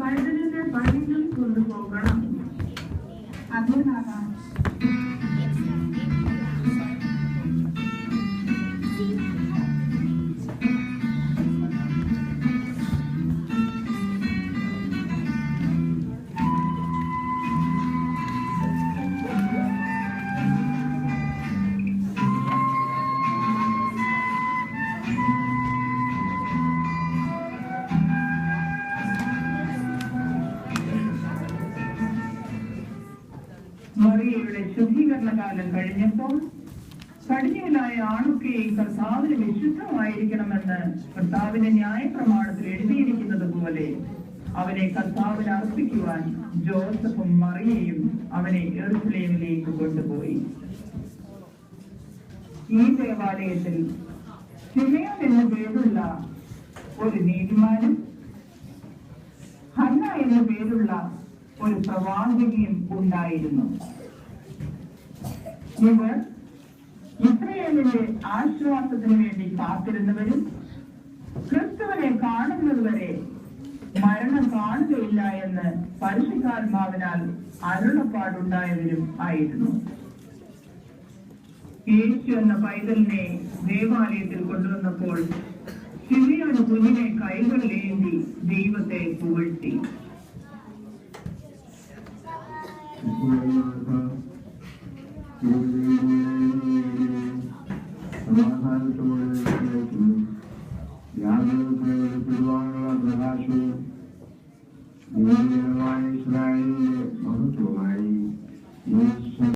പൈതലിന്റെ പള്ളിയിൽ കൊണ്ടുപോകണം. അതിനാകാം മറിയയുടെ ശുദ്ധീകരണകാലം കഴിഞ്ഞപ്പോൾ കടിഞ്ഞൂലായ ആണൊക്കെയും കർത്താവിന് വിശുദ്ധമായിരിക്കണമെന്ന് കർത്താവിന്റെ ന്യായപ്രമാണത്തിൽ എഴുതിയിരിക്കുന്നത് പോലെ അവനെ കർത്താവിന് അർപ്പിക്കുവാൻ ജോസഫും മറിയയും അവനെ യെരൂശലേമിലേക്ക് കൊണ്ടുപോയി. ഈ ദേവാലയത്തിൽ ശിമയോൻ എന്നു പേരുള്ള ഒരു നീതിമാനും ഹന്ന എന്നു പേരുള്ള ഒരു പ്രവാചകിയും ഉണ്ടായിരുന്നു. ഇവർ ഇസ്രായേലിന്റെ ആശ്വാസത്തിന് വേണ്ടി കാത്തിരുന്നവരും ക്രിസ്തുവിനെ കാണുന്നതുവരെ മരണം കാണുകയില്ല എന്ന് പരിശുദ്ധാത്മാവിനാൽ അരുളപ്പാടുണ്ടായവരും ആയിരുന്നു. യേശു എന്ന പൈതലിനെ ദേവാലയത്തിൽ കൊണ്ടുവന്നപ്പോൾ ശിമയോൻ കുഞ്ഞിനെ കൈകളിലേന്തി ദൈവത്തെ പുകഴ്ത്തി. Thank you.